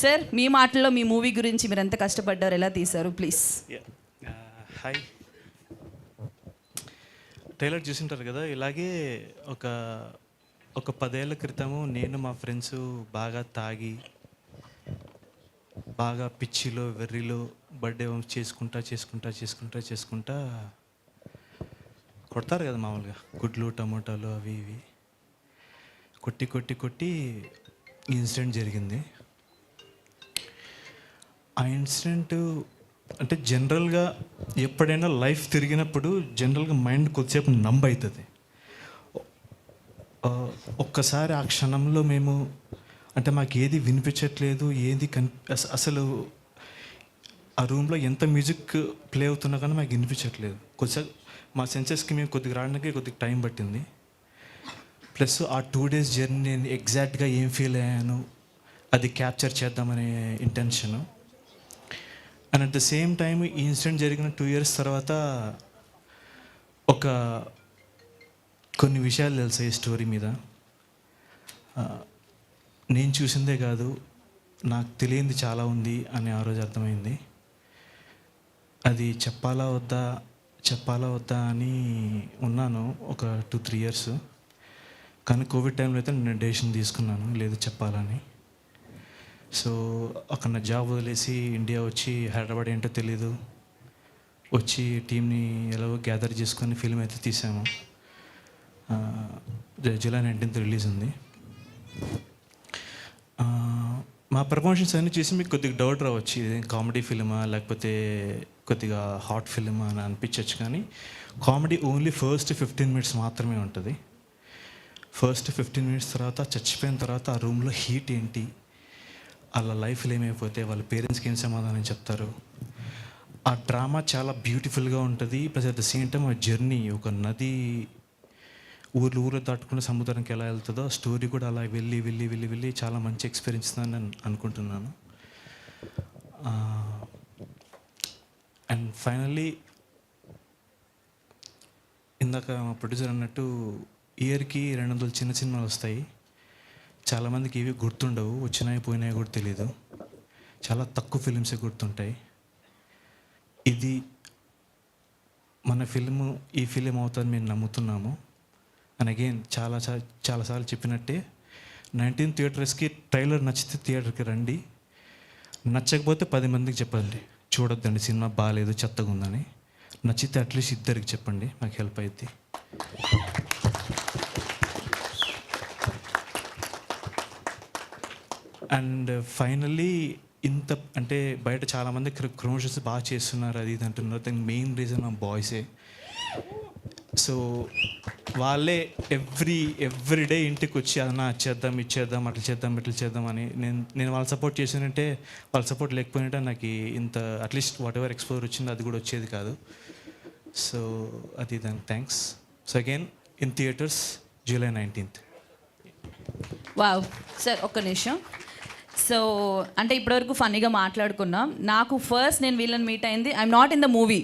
Sir మీ మాటల్లో మీ movie గురించి మీరు ఎంత కష్టపడ్డారు, ఎలా తీశారు ప్లీజ్? హాయ్, ట్రైలర్ చూసింటారు కదా. ఇలాగే ఒక 10 ఏళ్ల క్రితము నేను మా ఫ్రెండ్స్ బాగా తాగి బాగా పిచ్చిలో వెర్రిలో బర్త్డే చేసుకుంటా కొడతారు కదా మామూలుగా, గుడ్లు టమోటాలు అవి ఇవి కొట్టి ఇన్సిడెంట్ జరిగింది. ఆ ఇన్సిడెంట్ అంటే జనరల్గా ఎప్పుడైనా లైఫ్ తిరిగినప్పుడు జనరల్గా మైండ్ కొద్దిసేపు నంబ్ అవుతుంది. ఒక్కసారి ఆ క్షణంలో మేము అంటే మాకు ఏది వినిపించట్లేదు, ఏది అసలు ఆ రూమ్లో ఎంత మ్యూజిక్ ప్లే అవుతున్నా కానీ మాకు వినిపించట్లేదు. కొద్దిసేపు మా సెన్సెస్కి మేము కొద్దిగా రావడానికి కొద్దిగా టైం పట్టింది. ప్లస్ ఆ 2 days జర్నీ నేను ఎగ్జాక్ట్గా ఏం ఫీల్ అయ్యాను అది క్యాప్చర్ చేద్దామనే intention. And at the same time ఈ ఇన్సిడెంట్ జరిగిన 2 years తర్వాత కొన్ని విషయాలు తెలుసాయి ఈ స్టోరీ మీద. నేను చూసిందే కాదు, నాకు తెలియంది చాలా ఉంది అని ఆ రోజు అర్థమైంది. అది చెప్పాలా వద్దా అని ఉన్నాను ఒక 2-3 years. కానీ కోవిడ్ టైంలో అయితే నేను డెసిషన్ తీసుకున్నాను లేదు చెప్పాలని. సో అక్కడ నా జాబ్ వదిలేసి ఇండియా వచ్చి హైదరాబాద్ ఏంటో తెలీదు వచ్చి టీంని ఎలాగో గ్యాదర్ చేసుకొని ఫిల్మ్ అయితే తీసాము. July 19th రిలీజ్ ఉంది. మా ప్రమోషన్స్ అన్నీ చూసి మీకు కొద్దిగా డౌట్ రావచ్చు, ఇది కామెడీ ఫిల్మా లేకపోతే కొద్దిగా హాట్ ఫిల్మా అని అనిపించవచ్చు. కానీ కామెడీ ఓన్లీ ఫస్ట్ 15 minutes మాత్రమే ఉంటుంది. ఫస్ట్ 15 minutes తర్వాత చచ్చిపోయిన తర్వాత ఆ రూమ్లో హీట్ ఏంటి, వాళ్ళ లైఫ్లో ఏమైపోతే వాళ్ళ పేరెంట్స్కి ఏం సమాధానం చెప్తారు, ఆ డ్రామా చాలా బ్యూటిఫుల్గా ఉంటుంది. Plus at the same time ఆ జర్నీ ఒక నది ఊర్లో దాటుకున్న సముద్రానికి ఎలా వెళ్తుందో ఆ స్టోరీ కూడా అలా వెళ్ళి చాలా మంచి ఎక్స్పీరియన్స్ అని నేను అనుకుంటున్నాను. అండ్ ఫైనల్లీ ఇందాక మా ప్రొడ్యూసర్ అన్నట్టు ఇయర్కి 200 చిన్న సినిమాలు వస్తాయి. చాలామందికి ఇవి గుర్తుండవు, వచ్చినాయి పోయినాయి కూడా తెలీదు. చాలా తక్కువ ఫిలిమ్సే గుర్తుంటాయి. ఇది మన ఈ ఫిలిం అవుతుందని మేము నమ్ముతున్నాము. అండ్ అగైన్ చాలాసార్లు చెప్పినట్టే 19 theatersకి ట్రైలర్ నచ్చితే థియేటర్కి రండి, నచ్చకపోతే 10 మందికి చెప్పండి చూడొద్దండి సినిమా బాగాలేదు చెత్తగా ఉందని. నచ్చితే అట్లీస్ట్ 2 చెప్పండి, మాకు హెల్ప్ అవుద్ది. అండ్ ఫైనల్లీ ఇంత అంటే బయట చాలామంది ప్రమోషన్స్ బాగా చేస్తున్నారు అది ఇది అంటున్నారు. దానికి మెయిన్ రీజన్ మా బాయ్సే. సో వాళ్ళే ఎవ్రీ డే ఇంటికి వచ్చి అదన్నా చేద్దాం ఇచ్చేద్దాం అట్లా చేద్దాం అని నేను వాళ్ళు సపోర్ట్ చేశానంటే, వాళ్ళ సపోర్ట్ లేకపోయినట్టే నాకు ఇంత అట్లీస్ట్ వాట్ ఎవర్ ఎక్స్పోజర్ వచ్చిందో అది కూడా వచ్చేది కాదు. సో అది దానికి thanks. So again in theatres July 19th. Wow sir ఒక్క నిమిషం. సో అంటే ఇప్పటివరకు ఫన్నీగా మాట్లాడుకున్నాం. నాకు ఫస్ట్ నేను వీళ్ళని మీట్ అయింది, I'm not in the movie,